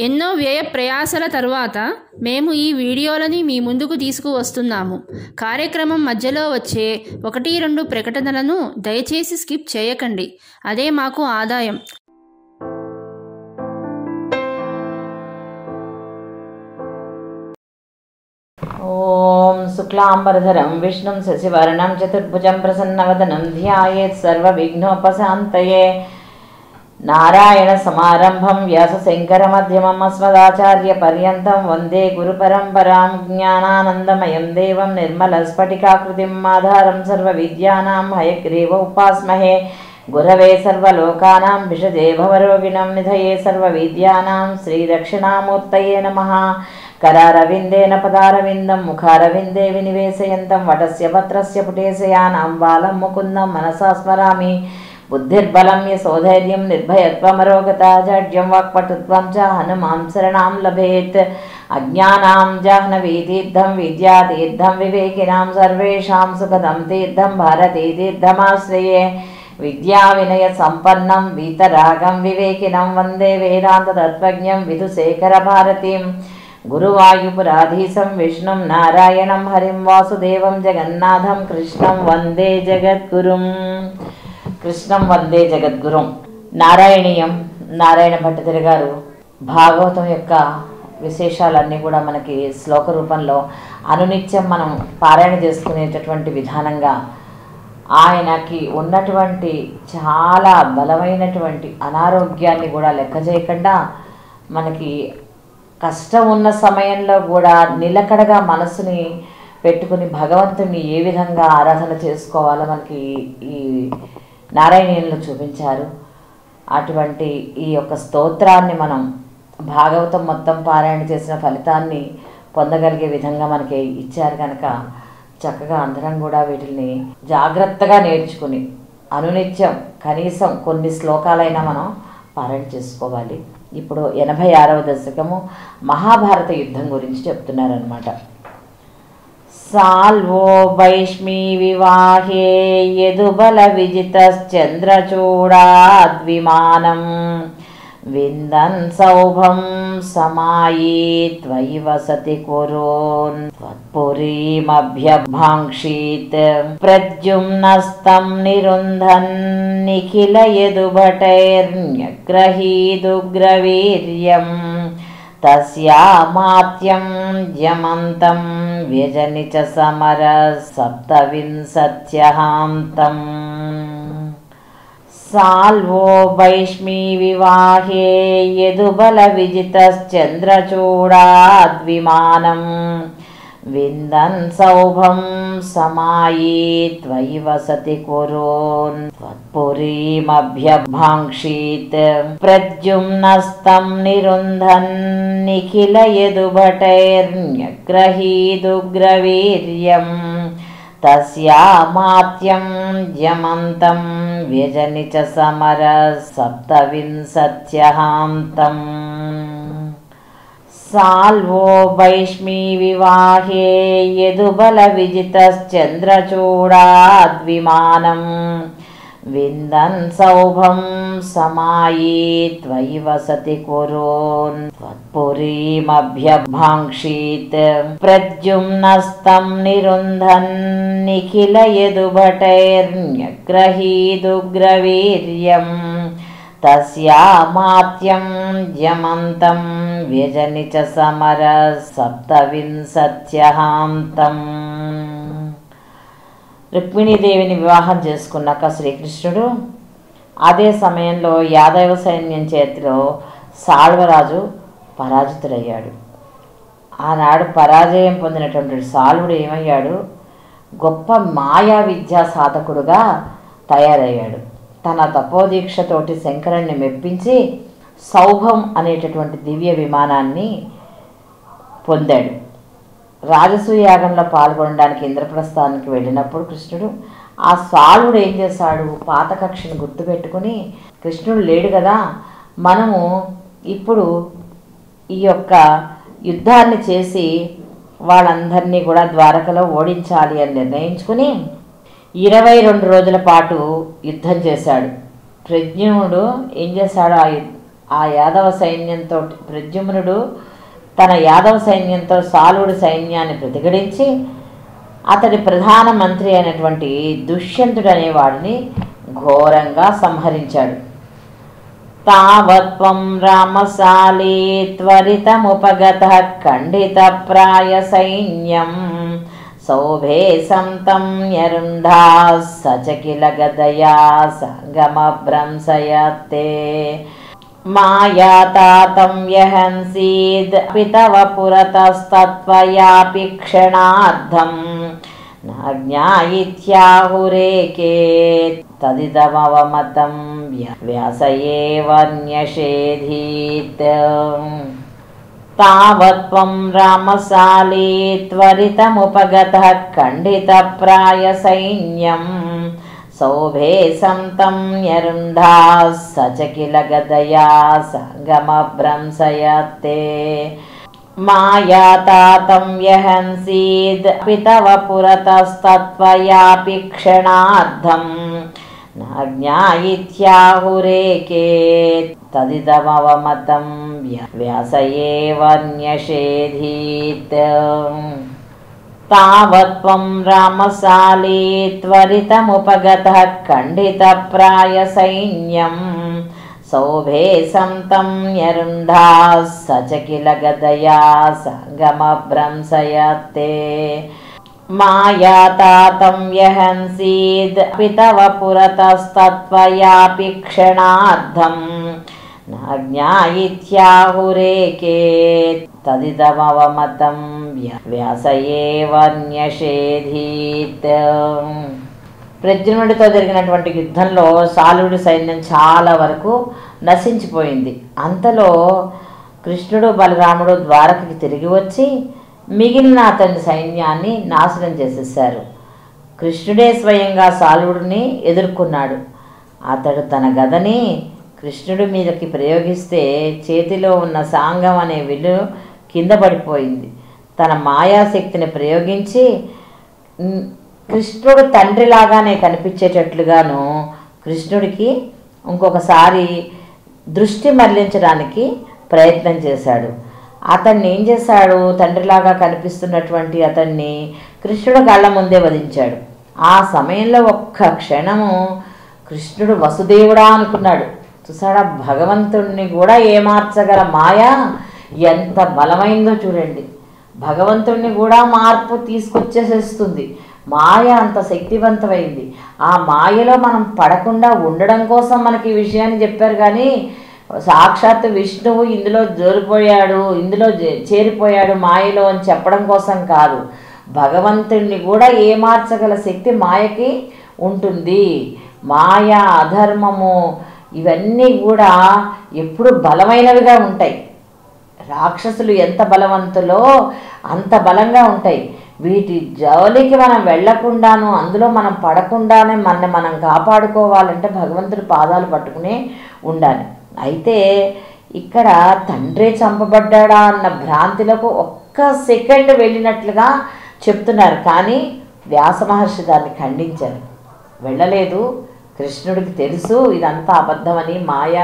ఎన్నో వ్యయ ప్రయాసల తరువాత మేము ఈ వీడియోలని మీ ముందుకు తీసుకువస్తున్నాము. కార్యక్రమం మధ్యలో వచ్చే 1-2 ప్రకటనలను దయచేసి స్కిప్ చేయకండి. అదే మాకు ఆదాయం. ఓం శుక్లాంబరధరం విష్ణుం శశివర్ణం చతుర్భుజం ప్రసన్నవదనం ధ్యాయేత్ సర్వవిఘ్నోపశాంతయే. నారాయణ సమారంభం వ్యాస శంకర మధ్యమం అస్మదాచార్య పర్యంతం వందే గురు పరంపరాం. జ్ఞానానందమయం దేవం నిర్మల స్ఫటికాకృతిం ఆధారం సర్వ విద్యానాం హయగ్రీవ ఉపాస్మహే. గురవే సర్వలోకానాం విషజే భవరోగిణం నిధయే సర్వ విద్యానాం శ్రీ దక్షిణామూర్తయే నమః. కరారవిందేన పదారవిందం ముఖారవిందే వినివేశయంతం వటస్య పత్రస్య పుటేశయానాం బాలం ముకుందం మనసా స్మరామి. బుద్ధిర్బలం యశోధైర్యం నిర్భయత్వమరోగతా జాడ్యం వాక్పటుత్వం చ హనుమాం శరణాం లభేత్. అజ్ఞానాం జాహ్నవీతీర్థం విద్యాతీర్థం వివేకినాం సర్వేషాం సుఖదం తీర్థం భారతీతీర్థమాశ్రయే. విద్యా వినయ సంపన్నం వీతరాగం వివేకినం వందే వేదాంత తత్వజ్ఞం విధుశేఖర భారతీం. గురువాయుపురాధీశం విష్ణుం నారాయణం హరిం వాసుదేవం జగన్నాథం కృష్ణం వందే జగద్గురుం. కృష్ణం వందే జగద్గురుం. నారాయణీయం నారాయణ భట్టతిరి గారు భాగవతం యొక్క విశేషాలన్నీ కూడా మనకి శ్లోక రూపంలో అనునిత్యం మనం పారాయణ చేసుకునేటటువంటి విధానంగా ఆయనకి ఉన్నటువంటి చాలా బలమైనటువంటి అనారోగ్యాన్ని కూడా లెక్క చేయకుండా మనకి కష్టం ఉన్న సమయంలో కూడా నిలకడగా మనసుని పెట్టుకుని భగవంతుని ఏ విధంగా ఆరాధన చేసుకోవాలో మనకి ఈ నారాయణీయంలో చూపించారు. అటువంటి ఈ యొక్క స్తోత్రాన్ని మనం భాగవతం మొత్తం పారాయణ చేసిన ఫలితాన్ని పొందగలిగే విధంగా మనకి ఇచ్చారు కనుక చక్కగా అందరం కూడా వీటిని జాగ్రత్తగా నేర్చుకుని అనునిత్యం కనీసం కొన్ని శ్లోకాలైనా మనం పారాయణ చేసుకోవాలి. ఇప్పుడు 86వ దశకము మహాభారత యుద్ధం గురించి చెప్తున్నారనమాట. సాల్వో వైష్మీ వివాహే యదుబల విజితశ్చంద్రచూడాద్విమానం విందన్ సౌభం సమాయీ త్వయి వసతి కురోన్ త్వత్పురీమభ్యభాంక్షీత్ ప్రద్యుమ్నస్తం నిరుంధన్ నిఖిల యదుభటైర్న్యగ్రహీదుగ్రవీర్యం తస్యామాత్యం యమంతం వ్యజని చ సమర సప్తవింశత్యహాంతం. సాల్వో వైష్మీ వివాహే యదుబల విజితశ్చంద్రచూడాద్విమానం విందన్ సౌభం సమాయీ త్వయి వసతి కురోన్ త్వత్పురీమభ్యభాంక్షీత్ ప్రద్యుమ్నస్తం నిరుంధన్ నిఖిల యదుభటైర్న్యగ్రహీదుగ్రవీర్యం తస్యామాత్యం యమంతం వ్యజని చ సమర సప్తవింశత్యహాంతం. సాల్వో వైష్మీ వివాహే యదుబల విజితశ్చంద్రచూడాద్విమానం విందన్ సౌభం సమాయీ త్వయి వసతి కురోన్ త్వత్పురీమభ్యభాంక్షీత్ ప్రద్యుమ్నస్తం నిరుంధన్ నిఖిల యదుభటైర్న్యగ్రహీదుగ్రవీర్యం తస్యామాత్యం యమంతం వ్యజని చ సమర సప్తవింశత్యహాంతం. రుక్మిణీదేవిని వివాహం చేసుకున్నాక శ్రీకృష్ణుడు అదే సమయంలో యాదవ సైన్యం చేతిలో సాళ్వరాజు పరాజితుడయ్యాడు. ఆనాడు పరాజయం పొందినటువంటి సాల్వుడు ఏమయ్యాడు? గొప్ప మాయా విద్యా సాధకుడుగా తయారయ్యాడు. తన తపోదీక్షతోటి శంకరుణ్ణి మెప్పించి సౌభం అనేటటువంటి దివ్య విమానాన్ని పొందాడు. రాజసూయాగంలో పాల్గొనడానికి ఇంద్రప్రస్థానానికి వెళ్ళినప్పుడు కృష్ణుడు ఆ సాల్వుడు ఏం చేశాడు? పాత కక్షను గుర్తుపెట్టుకుని కృష్ణుడు లేడు కదా, మనము ఇప్పుడు ఈ యొక్క యుద్ధాన్ని చేసి వాళ్ళందరినీ కూడా ద్వారకలో ఓడించాలి అని నిర్ణయించుకుని 22 రోజుల పాటు యుద్ధం చేశాడు. ప్రజ్ఞుడు ఏం చేశాడు? ఆ యాదవ సైన్యంతో ప్రద్యుమ్నుడు తన యాదవ సైన్యంతో సాలుడి సైన్యాన్ని ప్రతిఘటించి అతడి ప్రధానమంత్రి అయినటువంటి దుష్యంతుడు అనేవాడిని ఘోరంగా సంహరించాడు. తావత్వం రామశాలి త్వరితముపగతః ఖండితప్రాయ సైన్యం సౌభే సంతం యరుంధా సచకిల గదయా సంగమభ్రంశయతే మాయాతాతం యహంసీద్ పితవ పురతస్తత్వయాపి క్షణార్థం జ్ఞాయిత్యాహురేకే తదిదమవమతం వ్యాసయేవన్యషేధీత్. తావత్వం రామశాలి త్వరితముపగతః ఖండితప్రాయ సైన్యం సౌభే సంతం యరుంధా సచకిల గదయా సంగమభ్రంశయతే మాయాతాతం యహంసీద్ పితవ పురతస్తత్వయాపి క్షణార్థం జ్ఞాయిత్యాహురేకే తదిదమవమతం వ్యాసయేవన్యషేధీత్. తావత్వం రామశాలి త్వరితముపగతః ఖండితప్రాయ సైన్యం సౌభే సంతం యరుంధా సచకిల గదయా సంగమభ్రంశయతే మాయాతాతం యహంసీద్ పితవ పురతస్తత్వయాపి క్షణార్థం జ్ఞాయిత్యాహురేకే తదిదమవమతం వ్యాసయేవన్యషేధీత్. ప్రద్యుమ్నుడితో జరిగినటువంటి యుద్ధంలో సాలుడి సైన్యం చాలా వరకు నశించిపోయింది. అంతలో కృష్ణుడు బలరాముడు ద్వారకకి తిరిగి వచ్చి మిగిలిన అతని సైన్యాన్ని నాశనం చేసేశారు. కృష్ణుడే స్వయంగా సాలుడిని ఎదుర్కొన్నాడు. అతడు తన గదని కృష్ణుడి మీదకి ప్రయోగిస్తే చేతిలో ఉన్న సాంగం అనే విల్లు కింద పడిపోయింది. తన మాయాశక్తిని ప్రయోగించి కృష్ణుడు తండ్రిలాగానే కనిపించేటట్లుగాను కృష్ణుడికి ఇంకొకసారి దృష్టి మళ్లించడానికి ప్రయత్నం చేశాడు. అతన్ని ఏం చేశాడు? తండ్రిలాగా కనిపిస్తున్నటువంటి అతన్ని కృష్ణుడు కళ్ళ ముందే వధించాడు. ఆ సమయంలో ఒక్క క్షణము కృష్ణుడు వసుదేవుడా అనుకున్నాడు. చూసాడా, భగవంతుడిని కూడా ఏమార్చగల మాయ ఎంత బలమైందో చూడండి. భగవంతుడిని కూడా మార్పు తీసుకొచ్చేసేస్తుంది. మాయ అంత శక్తివంతమైంది. ఆ మాయలో మనం పడకుండా ఉండడం కోసం మనకి ఈ విషయాన్ని చెప్పారు. కానీ సాక్షాత్ విష్ణువు ఇందులో జోరిపోయాడు, ఇందులో చేరిపోయాడు మాయలో అని చెప్పడం కోసం కాదు. భగవంతుడిని కూడా ఏమార్చగల శక్తి మాయకి ఉంటుంది. మాయ, అధర్మము ఇవన్నీ కూడా ఎప్పుడు బలమైనవిగా ఉంటాయి. రాక్షసులు ఎంత బలవంతులో అంత బలంగా ఉంటాయి. వీటి జోలికి మనం వెళ్లకుండాను, అందులో మనం పడకుండానే మనం కాపాడుకోవాలంటే భగవంతుడి పాదాలు పట్టుకునే ఉండాలి. అయితే ఇక్కడ తండ్రే చంపబడ్డాడా అన్న భ్రాంతిలకు ఒక్క సెకండ్ వెళ్ళినట్లుగా చెప్తున్నారు. కానీ వ్యాస మహర్షి దాన్ని ఖండించారు. వెళ్ళలేదు, కృష్ణుడికి తెలుసు ఇదంతా అబద్ధమని, మాయ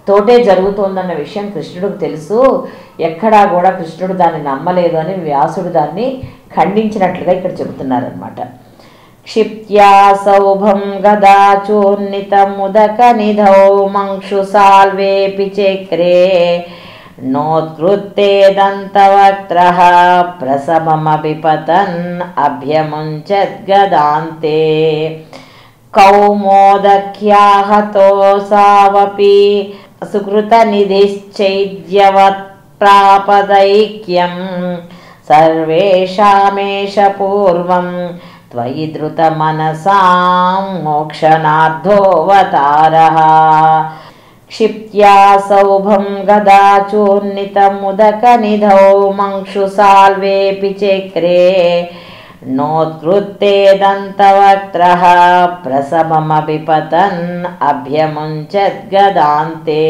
తోటే జరుగుతోందన్న విషయం కృష్ణుడికి తెలుసు. ఎక్కడా కూడా కృష్ణుడు దాన్ని నమ్మలేదు అని వ్యాసుడు దాన్ని ఖండించినట్లుగా ఇక్కడ చెబుతున్నారనమాట. క్షిప్త్యా సౌభం గదాచూర్ణితముదక నిధౌ మంక్షు సాల్వేపి చక్రే నోత్కృత్తే దంతవక్త్రః ప్రసభమభిపతన్ అభ్యముంచద్గదాంతే కౌమోదక్యాహతో సావపి సుకృత నిధిశ్చైద్యవత్ ప్రాపదైక్యం సర్వేషామేష పూర్వం త్వయి ధృత మనసాం మోక్షనార్థోవతారః. క్షిప్త్యా సౌభం గదాచూర్ణితముదక నిధౌ మంక్షు సాల్వేపి చక్రే నోత్కృత్తే దంతవక్త్రః ప్రసభమభిపతన్ అభ్యముంచద్గదాంతే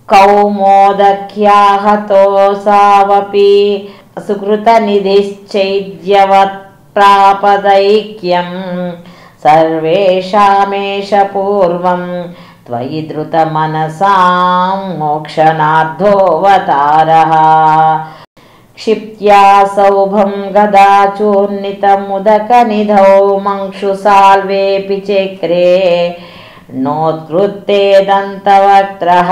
కౌమోదక్యాహతో సావపి సుకృత నిధిశ్చైద్యవత్ ప్రాపదైక్యం సర్వేషామేష పూర్వం త్వయి ధృతమనసాం మోక్షనార్థోవతారః క్షిప్త్యా సౌభం గదాచూర్ణితముదకనిధౌ మంక్షుసాల్వేపి చక్రే నోత్కృత్తే దంతవక్త్రః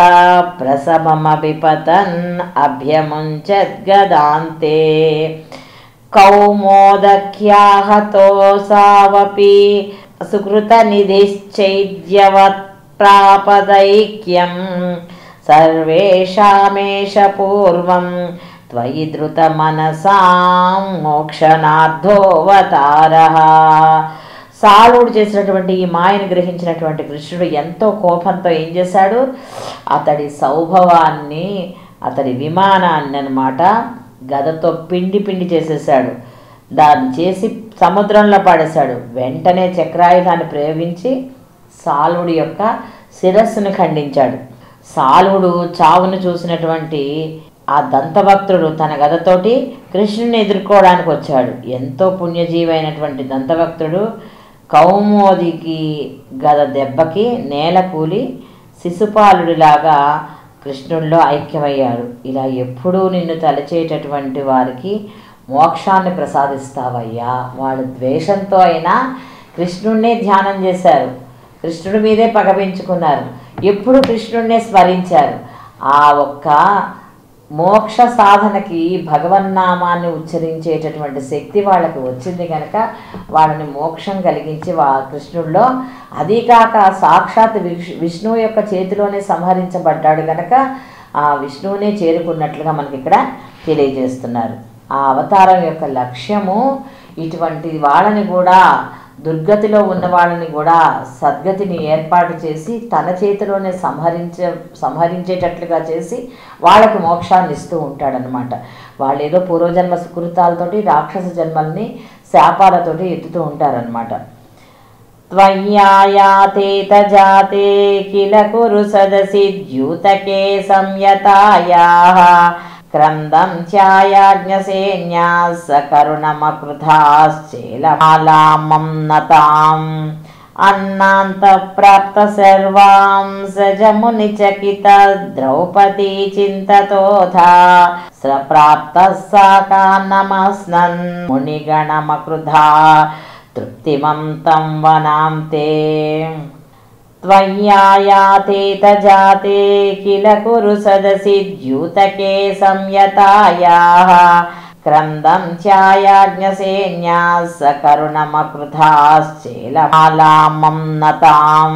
ప్రసభమపి పతన్ అభ్యముంచద్గదాంతే కౌమోదక్యాహతోసావపి సుకృతనిధిశ్చైద్యవత్ ప్రాపదైక్యం సర్వేషామేష పూర్వం త్వయి ధృతమనసాం మోక్షనార్థోవతారః. సాలుడు చేసినటువంటి ఈ మాయను గ్రహించినటువంటి కృష్ణుడు ఎంతో కోపంతో ఏం చేశాడు, అతడి సౌభవాన్ని, అతడి విమానాన్ని అన్నమాట గదతో పిండి పిండి చేసేసాడు. దాన్ని చేసి సముద్రంలో పడేశాడు. వెంటనే చక్రాయుధాన్ని ప్రయోగించి సాలుడి యొక్క శిరస్సును ఖండించాడు. సాలుడు చావును చూసినటువంటి ఆ దంతభక్తుడు తన గదతోటి కృష్ణుని ఎదుర్కోవడానికి వచ్చాడు. ఎంతో పుణ్యజీవైనటువంటి దంతభక్తుడు కౌమోదికి గద దెబ్బకి నేల కూలి శిశుపాలుడిలాగా కృష్ణుల్లో ఐక్యమయ్యాడు. ఇలా ఎప్పుడూ నిన్ను తలచేటటువంటి వారికి మోక్షాన్ని ప్రసాదిస్తావయ్యా. వాళ్ళు ద్వేషంతో అయినా కృష్ణుణ్ణే ధ్యానం చేశారు, కృష్ణుడి మీదే పగ పెంచుకున్నారు, ఎప్పుడు కృష్ణుణ్ణే స్మరించారు. ఆ ఒక్క మోక్ష సాధనకి భగవన్నామాన్ని ఉచ్చరించేటటువంటి శక్తి వాళ్ళకి వచ్చింది కనుక వాళ్ళని మోక్షం కలిగించి కృష్ణుడిలో, అదీ కాక సాక్షాత్ విష్ణువు యొక్క చేతిలోనే సంహరించబడ్డాడు కనుక ఆ విష్ణువునే చేరుకున్నట్లుగా మనకి ఇక్కడ తెలియజేస్తున్నారు. ఆ అవతారం యొక్క లక్ష్యము ఇటువంటి వాళ్ళని కూడా, దుర్గతిలో ఉన్న వాళ్ళని కూడా సద్గతిని ఏర్పాటు చేసి తన చేతిలోనే సంహరించేటట్లుగా చేసి వాళ్ళకి మోక్షాన్ని ఇస్తూ ఉంటాడనమాట. వాళ్ళు ఏదో పూర్వజన్మ సుకృతాలతోటి రాక్షస జన్మల్ని శాపాలతోటి ఎత్తుతూ ఉంటారనమాట. త్వయ్యాయాతేత జాతే కిల కురు సదసి ద్యూతకే సంయతాయాః క్రందం ఛాయాజ్ఞసేన్యాస్ కరుణమకృతాశ్చేలమాలామం నతాం అన్నాంత ప్రాప్త సర్వాం సజమునిచకిత ద్రౌపదీ చింతతోథా సప్రాప్త సాకాన్నమస్నన్ మునిగణమకృధా తృప్తిమంతం వనాం తే త్వయ్యాయాతేత జాతే కిల కురు సదసి ద్యూతకే సంయతాయాః క్రందం ఛాయాజ్ఞసేన్యాస్ కరుణమకృతాశ్చేలమాలామం నతాం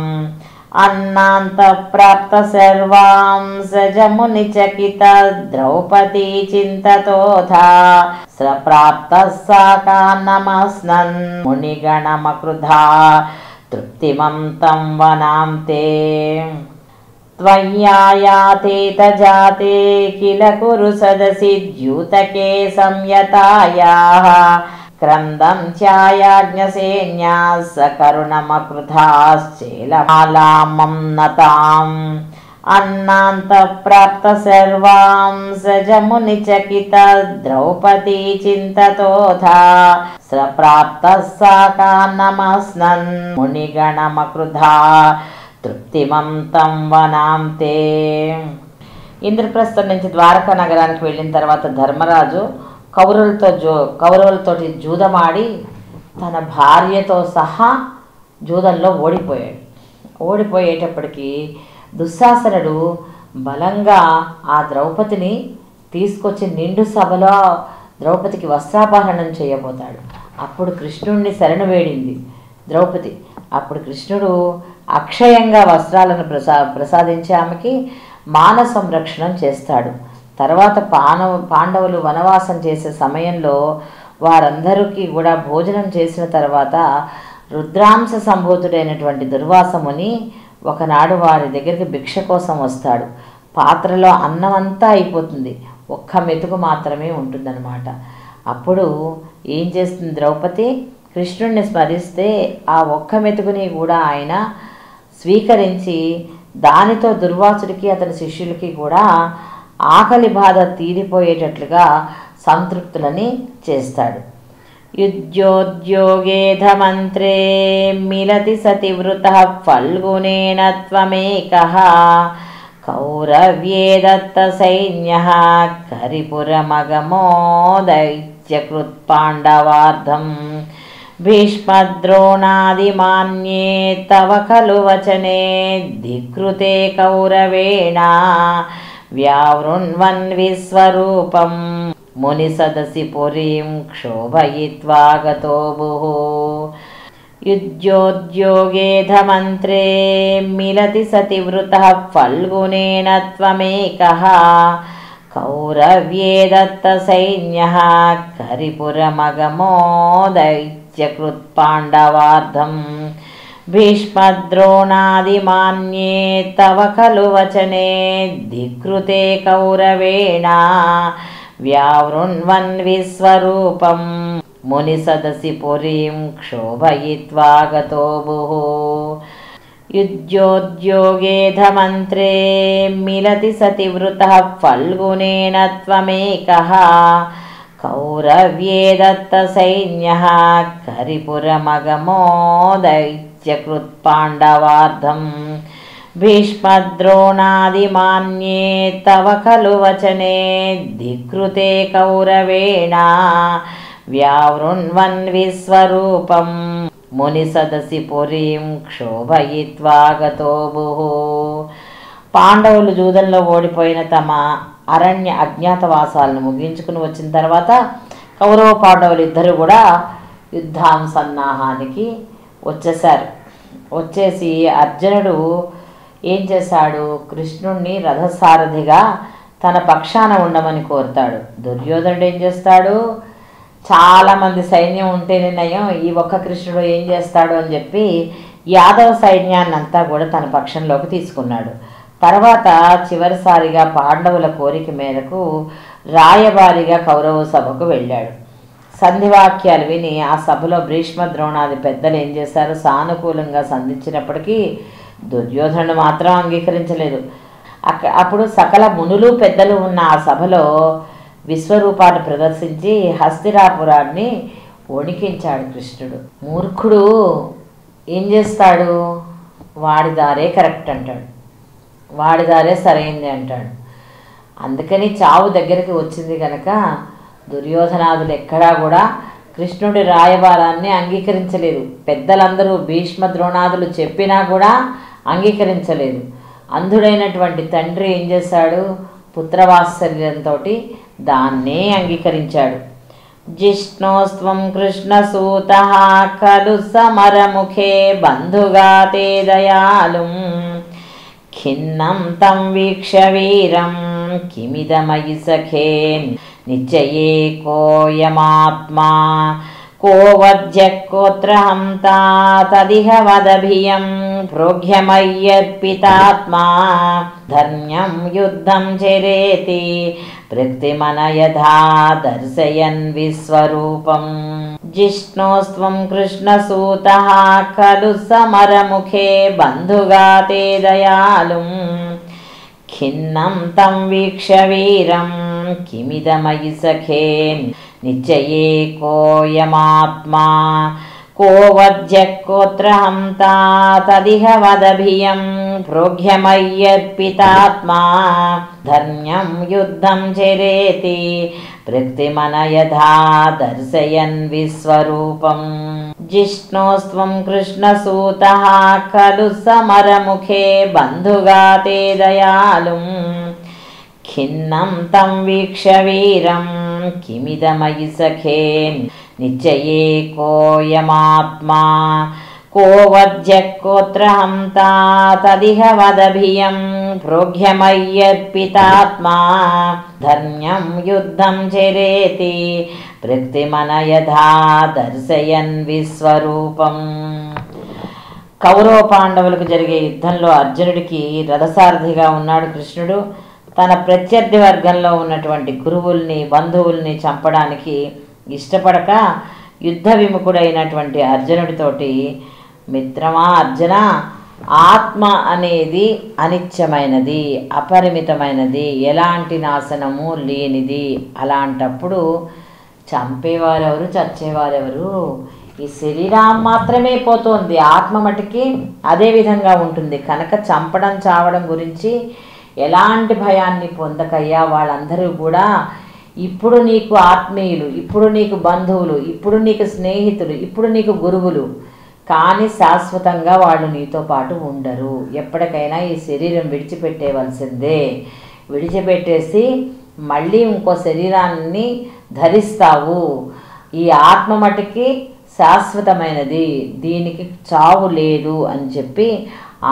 అన్నాంత ప్రాప్త సర్వాం సజమునిచకిత ద్రౌపదీ చింతతోథా సప్రాప్త సాకాన్నమస్నన్ మునిగణమకృధా తృప్తిమంతం వనాం తే త్వయ్యాయాతేత జాతే కిల కురు సదసి ద్యూతకే సంయతాయాః క్రందం ఛాయాజ్ఞసేన్యాస్ కరుణమకృతాశ్చేలమాలామం నతాం అన్నాంత ప్రాప్త సర్వాం సజమునిచకిత ద్రౌపదీ చింతతోథా సప్రాప్త సాకాన్నమస్నన్ మునిగణమకృధా తృప్తిమంతం వనాం తే. ఇంద్రప్రస్థం నుంచి ద్వారకా నగరానికి వెళ్ళిన తర్వాత ధర్మరాజు కౌరవులతోటి జూదమాడి తన భార్యతో సహా జూదంలో ఓడిపోయేటప్పటికీ దుశ్శాసనుడు బలంగా ఆ ద్రౌపదిని తీసుకొచ్చి నిండు సభలో ద్రౌపదికి వస్త్రాపహరణం చేయబోతాడు. అప్పుడు కృష్ణుడిని శరణు వేడింది ద్రౌపది. అప్పుడు కృష్ణుడు అక్షయంగా వస్త్రాలను ప్రసాదించి ఆమెకి మాన సంరక్షణం చేస్తాడు. తర్వాత పాండవులు వనవాసం చేసే సమయంలో వారందరికీ కూడా భోజనం చేసిన తర్వాత రుద్రాంశ సంభూతుడైనటువంటి దుర్వాసముని ఒకనాడు వారి దగ్గరికి భిక్ష కోసం వస్తాడు. పాత్రలో అన్నం అంతా అయిపోతుంది, ఒక్క మెతుకు మాత్రమే ఉంటుందన్నమాట. అప్పుడు ఏం చేస్తుంది ద్రౌపది, కృష్ణుడిని స్మరిస్తే ఆ ఒక్క మెతుకుని కూడా ఆయన స్వీకరించి దానితో దుర్వాసుడికి అతని శిష్యులకి కూడా ఆకలి బాధ తీరిపోయేటట్లుగా సంతృప్తులని చేస్తాడు. యుజ్యోద్యోగేధమంత్రే మిలతి సతివృతః ఫల్గునేన త్వమేకః కౌరవ్యే దత్తసైన్యః కరిపురమగమో దైత్యకృత్పాండవార్ధం భీష్మద్రోణాదిమాన్యే తవ ఖలు వచనే ధిక్ృతే కౌరవేణ వ్యావృణ్వన్ విశ్వరూపం మునిసదసి పురీం క్షోభయిత్వా గతో భుః యుజ్యోద్యోగేధమంత్రే మిలతి సతివృతః ఫల్గునేన త్వమేకః కౌరవ్యే దత్తసైన్యః కరిపురమగమో దైత్యకృత్పాండవార్ధం భీష్మద్రోణాదిమాన్యే తవ ఖలు వచనే ధిక్ృతే కౌరవేణ వ్యావృణ్వన్ విశ్వరూపం మునిసదసి పురీం క్షోభయిత్వా గతో భుః యుజ్యోద్యోగేధమంత్రే మిలతి సతివృతః ఫల్గునేన త్వమేకః కౌరవ్యే దత్తసైన్యః కరిపురమగమో దైత్యకృత్పాండవార్ధం భీష్మద్రోణాదిమాన్యే తవ ఖలు వచనే ధిక్ృతే కౌరవేణ వ్యావృణ్వన్ విశ్వరూపం మునిసదసి పురీం క్షోభయిత్వా గతో భుః పాండవులు జూదంలో ఓడిపోయిన తమ అరణ్య అజ్ఞాతవాసాలను ముగించుకుని వచ్చిన తర్వాత కౌరవ పాండవులు ఇద్దరు కూడా యుద్ధాంసన్నాహానికి వచ్చేశారు. వచ్చేసి అర్జునుడు ఏం చేశాడు, కృష్ణుణ్ణి రథసారథిగా తన పక్షాన ఉండమని కోరుతాడు. దుర్యోధనుడు ఏం చేస్తాడు, చాలామంది సైన్యం ఉంటేనే నయం, ఈ ఒక్క కృష్ణుడు ఏం చేస్తాడు అని చెప్పి యాదవ సైన్యాన్ని అంతా కూడా తన పక్షంలోకి తీసుకున్నాడు. తర్వాత చివరిసారిగా పాండవుల కోరిక మేరకు రాయబారిగా కౌరవ సభకు వెళ్ళాడు. సంధివాక్యాలు విని ఆ సభలో భీష్మ ద్రోణాది పెద్దలు ఏం చేశారు, సానుకూలంగా సంధించినప్పటికీ దుర్యోధనుడు మాత్రం అంగీకరించలేదు. అప్పుడు సకల మునులు పెద్దలు ఉన్న ఆ సభలో విశ్వరూపాన్ని ప్రదర్శించి హస్తినాపురాన్ని వణికించాడు కృష్ణుడు. మూర్ఖుడు ఏం చేస్తాడు, వాడి దారే కరెక్ట్ అంటాడు, వాడి దారే సరైంది అంటాడు. అందుకని చావు దగ్గరికి వచ్చింది కనుక దుర్యోధనాదులు ఎక్కడా కూడా కృష్ణుడి రాయబారాన్ని అంగీకరించలేదు. పెద్దలందరూ భీష్మ ద్రోణాదులు చెప్పినా కూడా అంగీకరించలేదు. అంధుడైనటువంటి తండ్రి ఏం చేశాడు, పుత్రవాత్సల్యంతో దాన్నే అంగీకరించాడు. జిష్ణోస్త్వం కృష్ణసూతః ఖలు సమరముఖే బంధుగాతే దయాళుం ఖిన్నం తం వీక్ష్య వీరం కిమిదమయి సఖే నిశ్చయే కోయమాత్మా కోవజ్య కోత్రహం తా తదిహ వదభియం ప్రోఘ్యమయ్యర్పితాత్మా ధన్యం యుద్ధం చరేతి ప్రక్తిమనయధా దర్శయన్ విశ్వరూపం. జిష్ణోస్త్వం కృష్ణసూతః ఖలు సమరముఖే బంధుగాతే దయాళుం ఖిన్నం తం వీక్ష్య వీరం కిమిదమయి సఖే నిశ్చయే కోయమాత్మా కోవజ్య కోత్రహం తా తదిహ వదభియం ప్రోఘ్యమయ్యర్పితాత్మా ధన్యం యుద్ధం చరేతి ప్రక్తిమనయధా దర్శయన్ విశ్వరూపం. జిష్ణోస్త్వం కృష్ణసూతః ఖలు సమరముఖే బంధుగాతే దయాళుం ఖిన్నం తం వీక్ష్య వీరం కిమిదమయి సఖే నిశ్చయే కోయమాత్మా కోవజ్య కోత్రహం తా తదిహ వదభియం ప్రోఘ్యమయ్యర్పితాత్మా ధన్యం యుద్ధం చరేతి ప్రక్తిమనయధా దర్శయన్ విశ్వరూపం. కౌరవ పాండవులకు జరిగే యుద్ధంలో అర్జునుడికి రథసారథిగా ఉన్నాడు కృష్ణుడు. తన ప్రత్యర్థి వర్గంలో ఉన్నటువంటి గురువుల్ని బంధువుల్ని చంపడానికి ఇష్టపడక యుద్ధ విముఖుడైనటువంటి అర్జునుడితోటి, మిత్రమా అర్జున, ఆత్మ అనేది అనిత్యమైనది, అపరిమితమైనది, ఎలాంటి నాశనము లేనిది. అలాంటప్పుడు చంపేవారెవరు, చచ్చేవారెవరు? ఈ శరీరం మాత్రమే పోతుంది, ఆత్మ మటుకి అదే విధంగా ఉంటుంది. కనుక చంపడం చావడం గురించి ఎలాంటి భయాన్ని పొందకయ్యా. వాళ్ళందరూ కూడా ఇప్పుడు నీకు ఆత్మీయులు, ఇప్పుడు నీకు బంధువులు, ఇప్పుడు నీకు స్నేహితులు, ఇప్పుడు నీకు గురువులు, కానీ శాశ్వతంగా వాళ్ళు నీతో పాటు ఉండరు. ఎప్పటికైనా ఈ శరీరం విడిచిపెట్టేవలసిందే. విడిచిపెట్టేసి మళ్ళీ ఇంకో శరీరాన్ని ధరిస్తావు. ఈ ఆత్మ మటుకి శాశ్వతమైనది, దీనికి చావు లేదు అని చెప్పి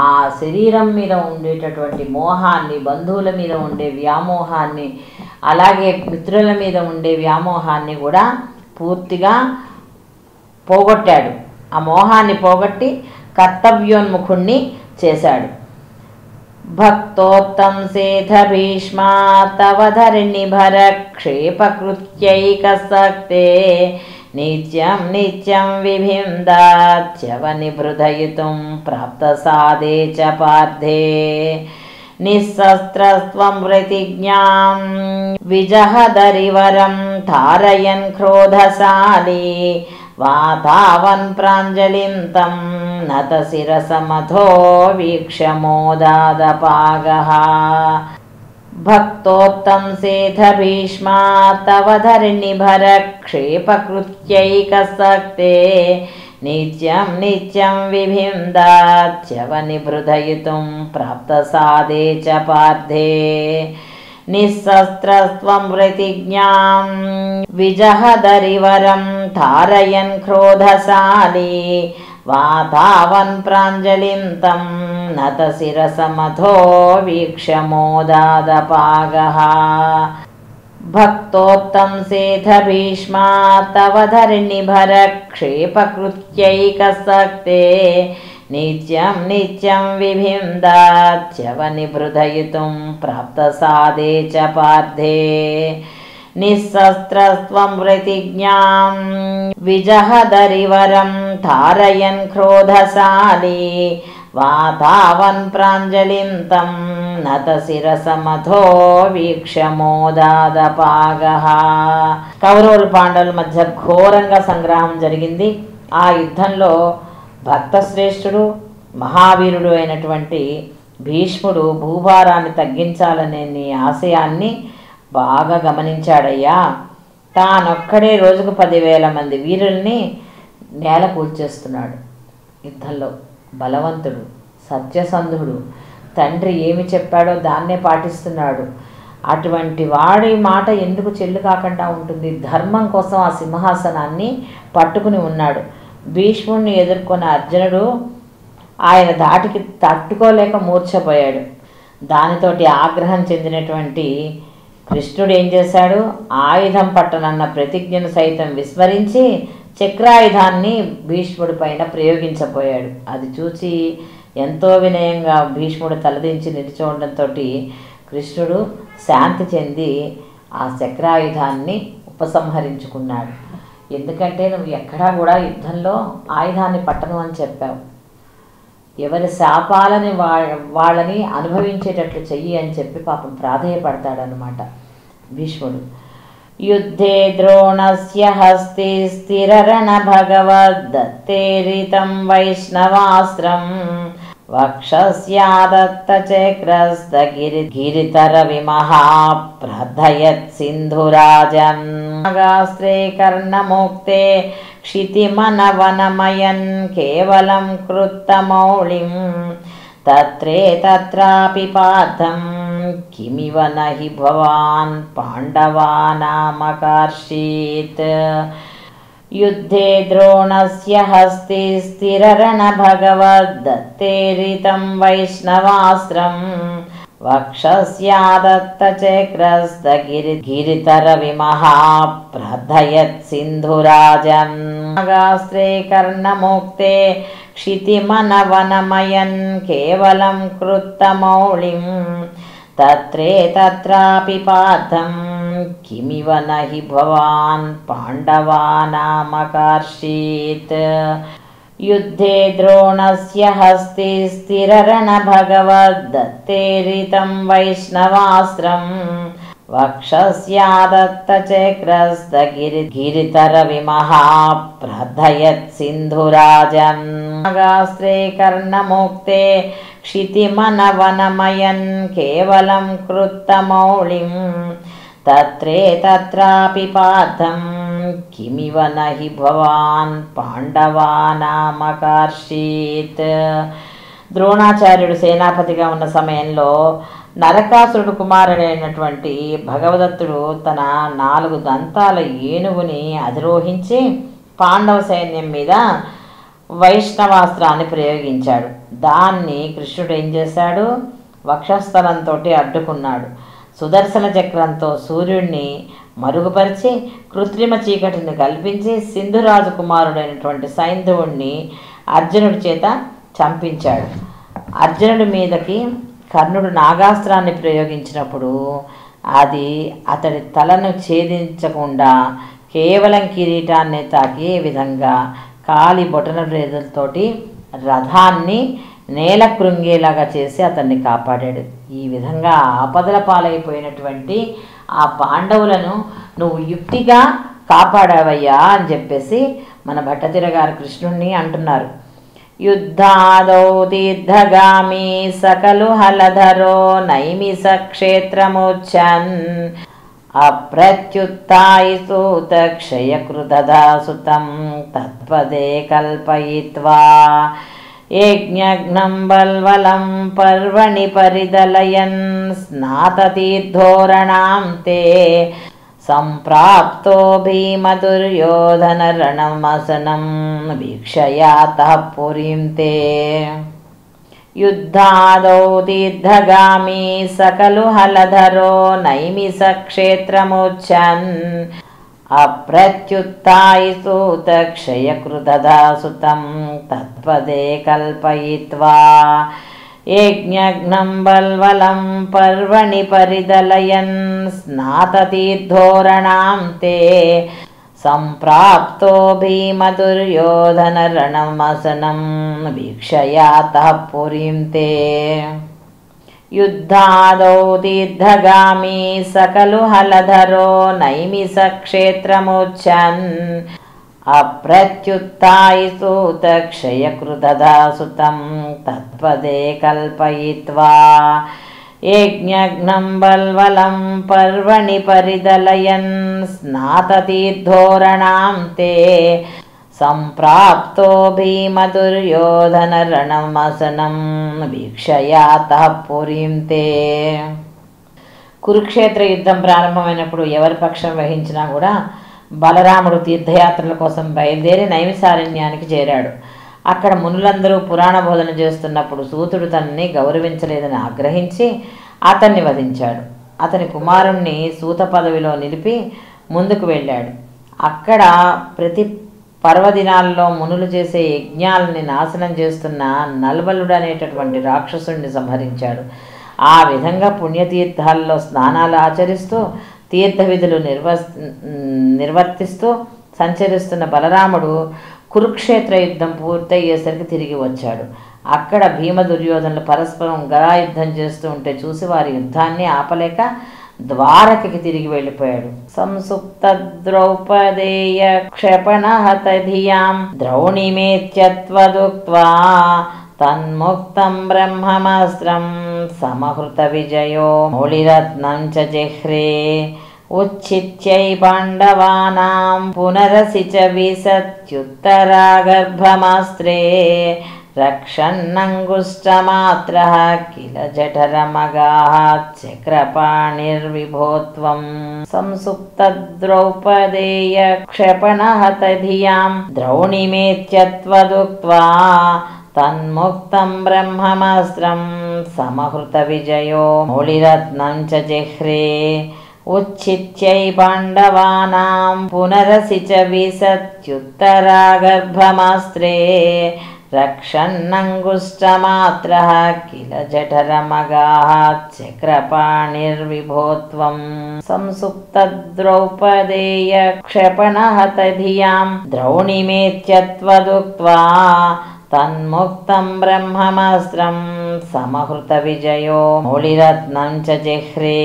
ఆ శరీరం మీద ఉండేటటువంటి మోహాన్ని, బంధువుల మీద ఉండే వ్యామోహాన్ని, అలాగే మిత్రుల మీద ఉండే వ్యామోహాన్ని కూడా పూర్తిగా పోగొట్టాడు. ఆ మోహాన్ని పోగొట్టి కర్తవ్యోన్ముఖుణ్ణి చేశాడు. భక్తోత్తం సేథ భీష్మా తవ ధరణిభర క్షేపకృత్యైకసక్తే నిత్యం నిత్యం విభిందాచ్యవనిబృధయితుం ప్రాప్తసాదే చ పార్థే నిస్సస్త్రస్త్వం ప్రతిజ్ఞాం విజహదరివరం ధారయన్ క్రోధశాలి వాతావన్ ప్రాంజలిం తం నత శిరసమథో వీక్షమోదాదపాగః. భక్తోత్తం సేథ భీష్మా తవ ధరణిభర క్షేపకృత్యైకసక్తే నిత్యం నిత్యం విభిందాచ్యవనిబృధయితుం ప్రాప్తసాదే చ పార్థే నిస్సస్త్రస్త్వం ప్రతిజ్ఞాం విజహదరివరం ధారయన్ క్రోధశాలి వాతావన్ ప్రాంజలిం తం నత శిరసమథో వీక్షమోదాదపాగః. భక్తోత్తం సేథ భీష్మా తవ ధరణిభర క్షేపకృత్యైకసక్తే నిత్యం నిత్యం విభిందాచ్యవనిబృధయితుం ప్రాప్తసాదే చ పార్థే నిస్సస్త్రస్త్వం ప్రతిజ్ఞాం విజహదరివరం ధారయన్ క్రోధశాలి వాతావన్ ప్రాంజలిం తం నత శిరసమథో వీక్షమోదాదపాగః. కౌరవులు పాండవుల మధ్య ఘోరంగా సంగ్రామం జరిగింది. ఆ యుద్ధంలో భక్తశ్రేష్ఠుడు మహావీరుడు అయినటువంటి భీష్ముడు భూభారాన్ని తగ్గించాలనే నీ ఆశయాన్ని బాగా గమనించాడయ్యా. తానొక్కడే రోజుకు 10,000 మంది వీరుల్ని నేల కూల్చేస్తున్నాడు. యుద్ధంలో బలవంతుడు, సత్యసంధుడు, తండ్రి ఏమి చెప్పాడో దాన్నే పాటిస్తున్నాడు. అటువంటి వాడి మాట ఎందుకు చెల్లు కాకుండా ఉంటుంది? ధర్మం కోసం ఆ సింహాసనాన్ని పట్టుకుని ఉన్నాడు. భీష్ముడిని ఎదుర్కొన్న అర్జునుడు ఆయన ధాటికి తట్టుకోలేక మూర్ఛపోయాడు. దానితోటి ఆగ్రహం చెందినటువంటి కృష్ణుడు ఏం చేశాడు? ఆయుధం పట్టనన్న ప్రతిజ్ఞను సైతం విస్మరించి చక్రాయుధాన్ని భీష్ముడి పైన ప్రయోగించబోయాడు. అది చూసి ఎంతో వినయంగా భీష్ముడు తలదించి నిలిచోవడంతో కృష్ణుడు శాంతి చెంది ఆ చక్రాయుధాన్ని ఉపసంహరించుకున్నాడు. ఎందుకంటే నువ్వు ఎక్కడా కూడా యుద్ధంలో ఆయుధాన్ని పట్టను అని చెప్పావు. ఎవరి శాపాలని వాళ్ళని అనుభవించేటట్లు చెయ్యి అని చెప్పి పాపం ప్రాధేయపడతాడనమాట భీష్ముడు. యుద్ధే ద్రోణస్య హస్తే స్థిరరణ భగవద్దత్తేరితం వైష్ణవాస్త్రం వక్షస్యాదత్తచక్రస్తగిరితర విమహ ప్రధయత్ సింధురాజన్ నాగాస్త్రే కర్ణముక్తే క్షితిమనవనమయన్ కేవలం కృత్తమౌళిం తత్రాపి పార్థం కిమివ నహి భవాన్ పాండవానామకర్షీత్. యుద్ధే ద్రోణస్య హస్తే స్థిరరణ భగవద్దత్తేరితం వైష్ణవాస్త్రం వక్షస్యాదత్తచక్రస్తగిరితర విమహ ప్రధయత్ సింధురాజన్ నాగాస్త్రే కర్ణముక్తే క్షితిమనవనమయన్ కేవలం కృత్తమౌళిం తత్రాపి పార్థం కిమివ నహి భవాన్ పాండవానామకర్షీత్. యుద్ధే ద్రోణస్య హస్తే స్థిరరణ భగవద్దత్తేరితం వైష్ణవాస్త్రం वक्षस्यादत्तचक्रस्तगिरितरविमहा प्रधयत् सिन्धुराजन् नागास्त्रे कर्णमुक्ते क्षितिमनवनमयन् केवलं कृत्तमौलिं तत्रापि पार्थं किमिव न हि भवान् పాండవానామకర్షీత్. ద్రోణాచార్యుడు సేనాపతిగా ఉన్న సమయంలో నరకాసురుడు కుమారుడైనటువంటి భగవదత్తుడు తన 4 దంతాల ఏనుగుని అధిరోహించి పాండవ సైన్యం మీద వైష్ణవాస్త్రాన్ని ప్రయోగించాడు. దాన్ని కృష్ణుడు ఏం చేశాడు? వక్షస్థలంతో అడ్డుకున్నాడు. సుదర్శన చక్రంతో సూర్యుడిని మరుగుపరిచి కృత్రిమ చీకటిని కల్పించి సింధురాజు కుమారుడైనటువంటి సైంధవుణ్ణి అర్జునుడి చేత చంపించాడు. అర్జునుడి మీదకి కర్ణుడు నాగాస్త్రాన్ని ప్రయోగించినప్పుడు అది అతడి తలను ఛేదించకుండా కేవలం కిరీటాన్ని తాకే విధంగా కాలి బొటన వేలుతోటి రథాన్ని నేల కృంగేలాగా చేసి అతన్ని కాపాడాడు. ఈ విధంగా ఆపదల పాలైపోయినటువంటి ఆ పాండవులను నువ్వు యుక్తిగా కాపాడావయ్యా అని చెప్పేసి మన భట్టతిర గారు కృష్ణుణ్ణి అంటున్నారు. యుద్ధాదౌ తీర్థగామి సకలు హలధరో నైమిష క్షేత్రముచ్చన్ అప్రత్యుత్థాయి సూత క్షయకృతదాసుతం తత్పదే కల్పయిత్వా యజ్ఞఘ్నం బల్వలం పర్వణి పరిదలయన్ స్నాతతీర్థోరణాం తే సంప్రాప్తో భీమదుర్యోధన రణమసనం వీక్షయాతః పురీం తే. యుద్ధాదౌ తీర్థగామి సకలు హలధరో నైమిష క్షేత్రముచ్చన్ అప్రత్యుత్థాయి సూత క్షయకృతదాసుతం తత్పదే కల్పయిత్వా యజ్ఞఘ్నం బల్వలం పర్వణి పరిదలయన్ స్నాతతీర్థోరణాం తే సంప్రాప్తో భీమదుర్యోధన రణమసనం వీక్షయాతః పురీం తే. యుద్ధాదౌ తీర్థగామి సకలు హలధరో నైమిష క్షేత్రముచ్చన్ అప్రత్యుత్థాయి సూత క్షయకృతదాసుతం తత్పదే కల్పయిత్వా యజ్ఞఘ్నం బల్వలం పర్వణి పరిదలయన్ స్నాతతీర్థోరణాం తే సంప్రాప్తో భీమదుర్యోధన రణమసనం వీక్షయాతః పురీం తే. కురుక్షేత్ర యుద్ధం ప్రారంభమైనప్పుడు ఎవరి పక్షం వహించినా కూడా బలరాముడు తీర్థయాత్రల కోసం బయలుదేరి నైమిషారణ్యానికి చేరాడు. అక్కడ మునులందరూ పురాణ బోధన చేస్తున్నప్పుడు సూతుడు తనని గౌరవించలేదని ఆగ్రహించి అతన్ని వధించాడు. అతని కుమారుణ్ణి సూత పదవిలో నిలిపి ముందుకు వెళ్ళాడు. అక్కడ ప్రతి పర్వదినాల్లో మునులు చేసే యజ్ఞాలని నాశనం చేస్తున్న నల్బలుడు అనేటటువంటి రాక్షసుడిని సంహరించాడు. ఆ విధంగా పుణ్యతీర్థాల్లో స్నానాలు ఆచరిస్తూ తీర్థ విధులు నిర్వర్తిస్తూ సంచరిస్తున్న బలరాముడు కురుక్షేత్ర యుద్ధం పూర్తయ్యేసరికి తిరిగి వచ్చాడు. అక్కడ భీమ దుర్యోధనులు పరస్పరం గదాయుద్ధం చేస్తూ ఉంటే చూసి వారి యుద్ధాన్ని ఆపలేక ద్వారకకి తిరిగి వెళ్ళిపోయాడు. సంసుప్త ద్రౌపదేయ క్షపణహత ధియాం ద్రౌణిమేత్యత్వదుక్త్వా తన్ముక్తం బ్రహ్మమాస్త్రం సమహృత విజయో మౌళిరత్నం చ జహ్రే ఉచ్చిత్యై పాండవానాం పునరసి చ విసత్యుత్తరాగర్భమాస్త్రే రక్షన్నంగుష్టమాత్రః కిల జఠరమగాః చక్రపాణిర్విభోత్వం. సంసుప్త ద్రౌపదేయ క్షపణహత ధియాం ద్రౌణిమేత్యత్వదుక్త్వా తన్ముక్తం బ్రహ్మమాస్త్రం సమహృత విజయో మౌళిరత్నం చ జహ్రే ఉచ్చిత్యై పాండవానాం పునరసి చ విసత్యుత్తరాగర్భమాస్త్రే రక్షన్నంగుష్టమాత్రః కిల జఠరమగాః చక్రపాణిర్విభోత్వం. సంసుప్త ద్రౌపదేయ క్షపణహత ధియాం ద్రౌణిమేత్యత్వదుక్త్వా తన్ముక్తం బ్రహ్మమాస్త్రం సమహృత విజయో మౌళిరత్నం చ జహ్రే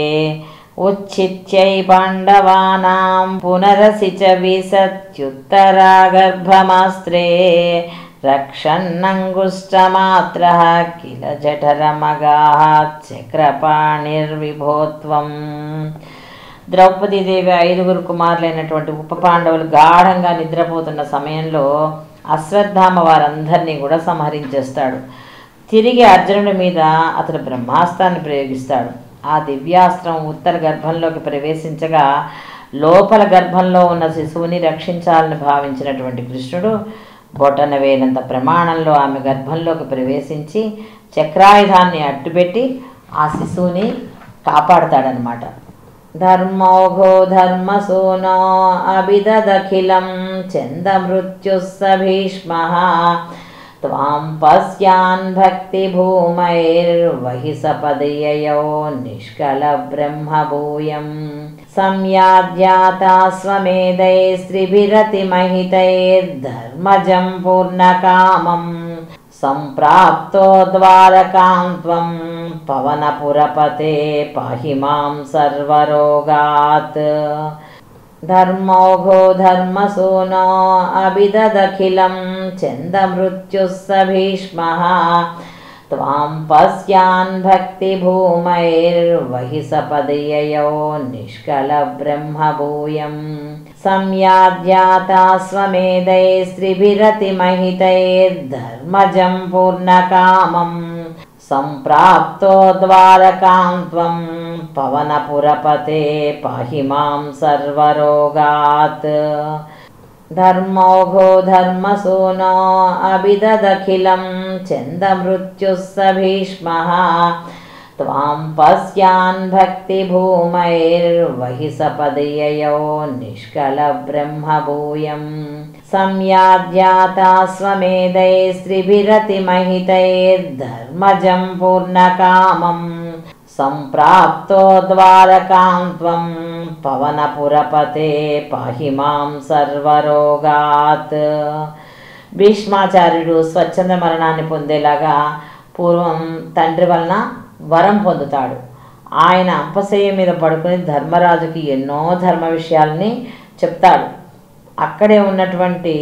उच्छित्यै पाण्डवानां पुनरसि च विसत्युत्तरागर्भमास्त्रे रक्षन्नङ्गुष्ठमात्रः किल जठरमगाः చక్రపాణిర్విభోత్వం. ద్రౌపదీదేవి 5 కుమారులైనటువంటి ఉప పాండవులు గాఢంగా నిద్రపోతున్న సమయంలో అశ్వత్థామ వారందరినీ కూడా సంహరించేస్తాడు. తిరిగి అర్జునుడి మీద అతడు బ్రహ్మాస్త్రాన్ని ప్రయోగిస్తాడు. ఆ దివ్యాస్త్రం ఉత్తర గర్భంలోకి ప్రవేశించగా లోపల గర్భంలో ఉన్న శిశువుని రక్షించాలని భావించినటువంటి కృష్ణుడు బొటన వేలంత ప్రమాణంలో ఆమె గర్భంలోకి ప్రవేశించి చక్రాయుధాన్ని అడ్డుపెట్టి ఆ శిశువుని కాపాడతాడనమాట. ధర్మౌఘో ధర్మసూనో అభిదదఖిలం చందమృత్యుస్స భీష్మః త్వాం పశ్యాన్ భక్తి భూమైర్వహి సపదయయో నిష్కల బ్రహ్మభూయం సంయాజ్యాతాస్వమేధైస్త్రిభిరతి మహితైర్ధర్మజం పూర్ణకామం సంప్రాప్తో ద్వారకాం త్వం పవనపురపతే పాహి మాం సర్వరోగాత్. ధర్మౌఘో ధర్మసూనో అభిదదఖిలం చందమృత్యుస్స భీష్మః త్వాం పశ్యాన్ భక్తి భూమైర్వహి సపదయయో నిష్కల బ్రహ్మభూయం సంయాజ్యాతాస్వమేధైస్త్రిభిరతి మహితైర్ధర్మజం పూర్ణకామం సంప్రాప్తో ద్వారకాం త్వం పవనపురపతే పాహి మాం సర్వరోగాత్. ధర్మౌఘో ధర్మసూనో అభిదదఖిలం చందమృత్యుస్స భీష్మః త్వాం పశ్యాన్ భక్తి భూమైర్వహి సపదయయో నిష్కల బ్రహ్మభూయం సంయాజ్యాతాస్వమేధైస్త్రిభిరతి మహితైర్ధర్మజం పూర్ణకామం సంప్రాప్తో ద్వారకాం త్వం పవనపురపతే పాహి మాం సర్వరోగాత్. భీష్మాచార్యుడు స్వచ్ఛంద మరణాన్ని పొందేలాగా పూర్వం తండ్రి వలన వరం పొందుతాడు. ఆయన అంపశయ్య మీద పడుకుని ధర్మరాజుకి ఎన్నో ధర్మ విషయాలని చెప్తాడు. అక్కడే ఉన్నటువంటి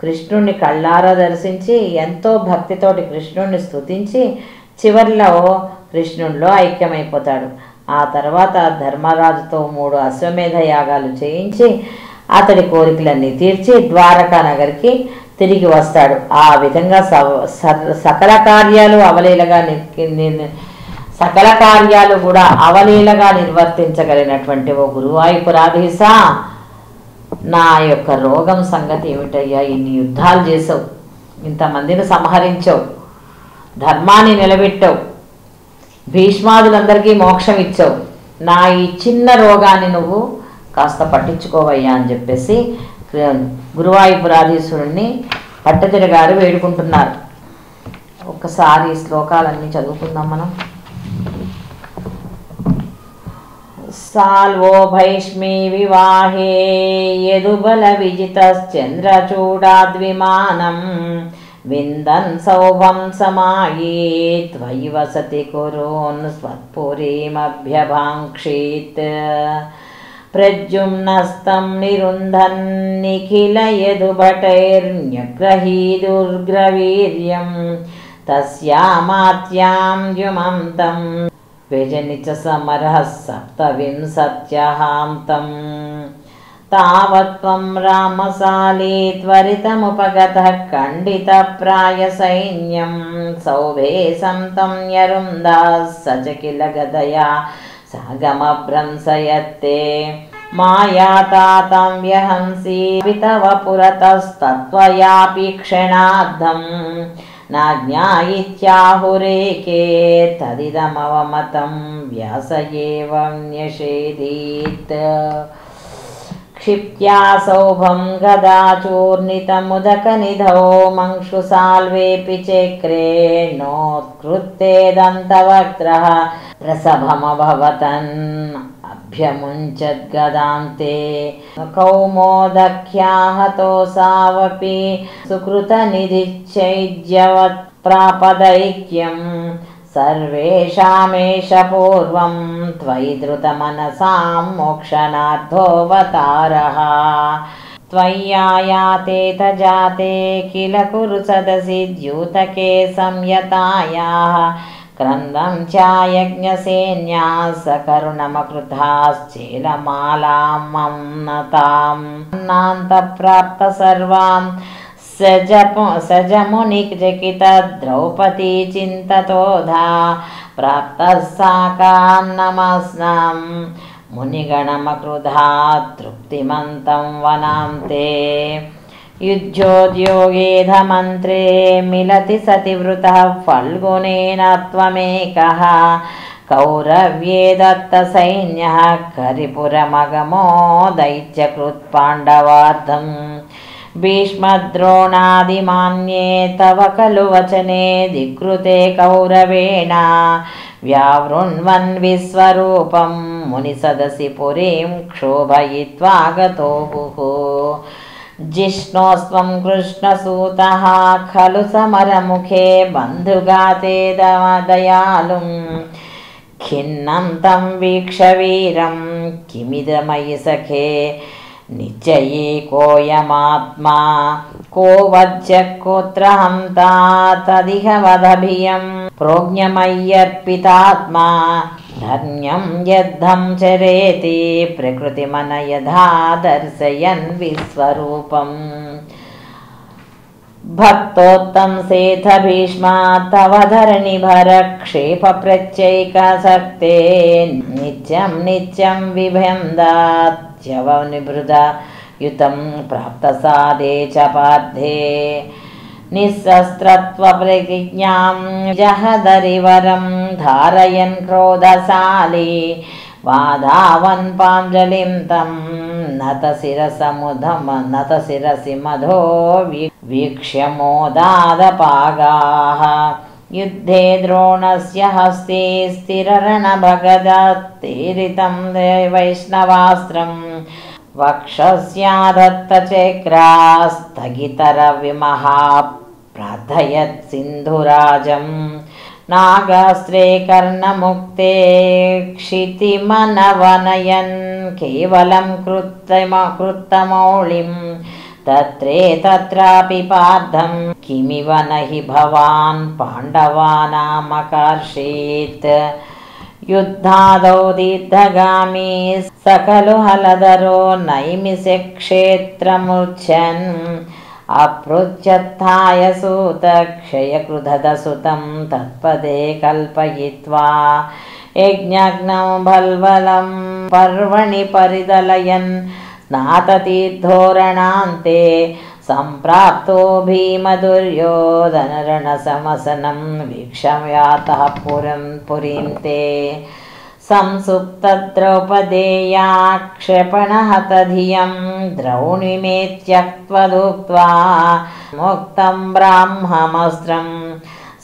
కృష్ణుణ్ణి కళ్ళారా దర్శించి ఎంతో భక్తితోటి కృష్ణుణ్ణి స్తుతించి చివరిలో కృష్ణుడిలో ఐక్యమైపోతాడు. ఆ తర్వాత ధర్మరాజుతో 3 అశ్వమేధ యాగాలు చేయించి అతడి కోరికలన్నీ తీర్చి ద్వారకా నగరికి తిరిగి వస్తాడు. ఆ విధంగా సకల కార్యాలు కూడా అవలీలగా నిర్వర్తించగలిగినటువంటి ఓ గురువాయూపురాధీశ, నా యొక్క రోగం సంగతి ఏమిటయ్యా? ఇన్ని యుద్ధాలు చేసావు, ఇంతమందిని సంహరించావు, ధర్మాన్ని నిలబెట్టావు, భీష్మాదులందరికీ మోక్షం ఇచ్చావు, నా ఈ చిన్న రోగాన్ని నువ్వు కాస్త పట్టించుకోవయ్యా అని చెప్పేసి గురువాయూపురాధీశ్వరుణ్ణి పట్టతిరి గారు వేడుకుంటున్నారు. ఒక్కసారి ఈ శ్లోకాలన్నీ చదువుకుందాం మనం. సాల్వో భైష్మీ వివాహే యదుబల విజితశ్చంద్రచూడాద్విమానం విందన్ సౌభం సమాయే త్వయి వసతి కురోన్ స్వత్పురీమభ్యభాంక్షీత్ ప్రద్యుమ్నస్తం నిరుంధన్ నిఖిల యదుభటైర్న్యగ్రహీదుర్గ్రవీర్యం తస్యామాత్యాం యుమంతం వ్యజనిచ సమరః సప్తవింశత్యహాంతం తావత్వం రామశాలీ త్వరితముపగతః ఖండితప్రాయ సైన్యం సౌభే సంతం యరుందాః సచకిల గదయా సాగమభ్రంశయత్తే మాయాతాతం వ్యహంసి పితవ పురతస్తత్వయాపి క్షణార్థం నాజ్ఞాయిత్యాహురేకే తదిదమవమతం వ్యాస ఏవం న్యషేదీత్ క్షిప్త్యా సౌభం గదాచూర్ణితముదకనిధౌ మంక్షుసాల్వేపి చక్రే నోత్కృత్తేదంతవక్త్రః ప్రసభమభవతన్ అభ్యముంచద్గదాంతే కౌమోదఖ్యాహతోసావపి సుకృతనిధిచ్చైజ్యవత్ ప్రాపదైక్యం सर्वेषामेष पूर्वं त्वयि धृतमनसां मोक्षणार्थोऽवतारः त्वय्यायातेत जाते किल कुरु सदसि द्यूतके संयतायाः क्रन्दं चायज्ञसेन्याः सकरुणमकृताश्चेलमालां मन्नतां नान्तप्राप्त सर्वां सजमुनिचकित द्रौपदी चिन्ततोधा प्राप्तः साकान्नमस्नां मुनिगणमकृधा तृप्तिमन्तं वनान्ते युद्धोद्योगेधमन्त्रे मिलति सति वृतः फल्गुनेन त्वमेकः कौरव्ये दत्तसैन्यः करिपुरमगमो दैत्यकृत्पाण्डवार्थम् भीष्मद्रोणादिमान्ये तव खलु वचने धिकृते कौरवेण व्यावृण्वन् विश्वरूपं मुनिसदसि पुरीं क्षोभयित्वा गतो भुः जिष्णोस्त्वं कृष्णसूतः खलु समरमुखे बन्धुघाते दयालुं खिन्नं तं वीक्ष्य वीरं किमिदमयि सखे निश्चये कोऽयमात्मा को वज्य कोऽत्र हन्ता तदिह वदभियं प्रोज्ञमय्यर्पितात्मा धन्यं यद्धं चरेति प्रकृतिमनयधा दर्शयन् विश्वरूपम् भक्तोत्तम सेथ भीष्मा तव धरणिभर क्षेप प्रत्यैकशक्ते नित्यं नित्यं विभ्यन्दात्यवनिभृदा युतं प्राप्तसादे च पार्थे निःशस्त्रत्वप्रतिज्ञां जहदरिवरं धारयन् क्रोधशाली वाधावन् पाञ्जलिं तं नतशिरसि मधो वीक्ष्य मोदादपागाः युद्धे द्रोणस्य हस्ते स्थिररणभगदत्तीरितं वैष्णवास्त्रं वक्षस्यादत्तचक्रास्तगितरविमहा प्रार्थयत् सिन्धुराजं नागास्त्रे कर्णमुक्ते क्षितिमनवनयन् केवलं कृत्तमौलिं तत्रापि पार्थं किमिव न हि भवान् पाण्डवानामकर्षीत् युद्धादौ दीर्घगामी सकलु हलधरो नैमिषक्षेत्रमुच्छन् अपृच्छत्थाय सूत क्षयकृधदसुतं तत्पदे कल्पयित्वा यज्ञग्नौ बल्वलं पर्वणि परिदलयन् स्नाततीर्थोरणान्ते सम्प्राप्तो भीमदुर्योधनरणसमसनं वीक्षम्यातः पुरीं ते संसुप्तद्रौपदेया क्षेपणहतधियं द्रौणिमेत्यक्त्वदुक्त्वा मुक्तं ब्राह्ममस्त्रं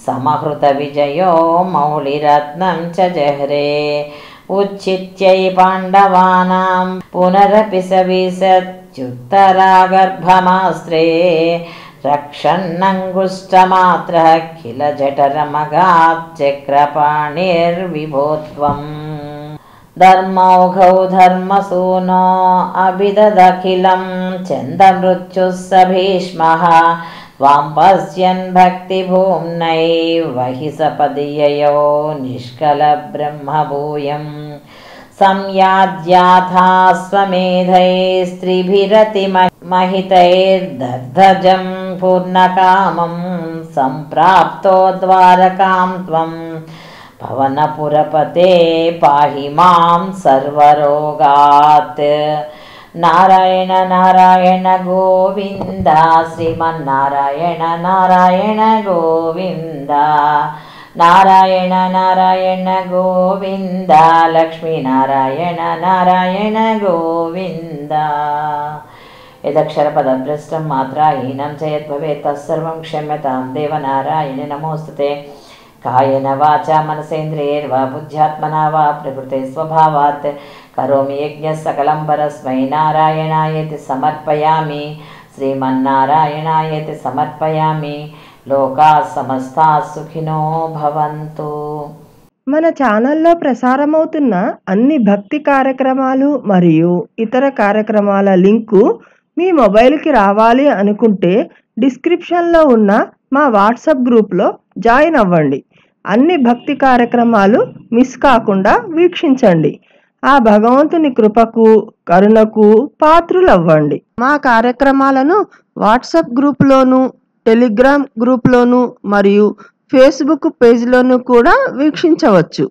समहृतविजयो मौलिरत्नं च जह्रे उच्छित्यै पाण्डवानां पुनरपि सविशत्युत्तरागर्भमास्त्रे रक्षन्नङ्गुष्ठमात्रः किल जठरमगाच्चक्रपाणिर्विभोत्वम् धर्मौघौ धर्मसूनो अभिददखिलं चन्दमृत्युः स भीष्मः त्वां पश्यन् भक्तिभूम्नैव हि सपदीययो निष्कलब्रह्मभूयम् संयाज्याथा स्वमेधैस्त्रिभिरतिमहितैर्दर्धजं पूर्णकामं सम्प्राप्तो द्वारकां त्वं पवनपुरपते पाहि मां सर्वरोगात् नारायण नारायण गोविन्द श्रीमन्नारायण नारायण गोविन्द नारायण नारायण गोविन्द लक्ष्मीनारायण नारायण गोविन्द यदक्षरपदभ्रष्टं मात्राहीनं च यद्भवेत् तत्सर्वं क्षम्यतां देवनारायण नमोऽस्तुते कायेन वाचा मनसेन्द्रियैर्वा बुद्ध्यात्मना वा प्रकृते स्वभावात् करोमि यज्ञः सकलं परस्मै नारायणायेति समर्पयामि श्रीमन्नारायणायेति समर्पयामि लोकाः समस्ताः सुखिनो भवन्तु। మన ఛానల్లో ప్రసారమవుతున్న అన్ని భక్తి కార్యక్రమాలు మరియు ఇతర కార్యక్రమాల లింకు మీ మొబైల్కి రావాలి అనుకుంటే డిస్క్రిప్షన్లో ఉన్న మా వాట్సాప్ గ్రూప్లో జాయిన్ అవ్వండి. అన్ని భక్తి కార్యక్రమాలు మిస్ కాకుండా వీక్షించండి. ఆ భగవంతుని కృపకు కరుణకు పాత్రులవ్వండి. మా కార్యక్రమాలను వాట్సాప్ గ్రూప్లోను, టెలిగ్రామ్ గ్రూప్లోను మరియు ఫేస్బుక్ పేజ్లోను కూడా వీక్షించవచ్చు.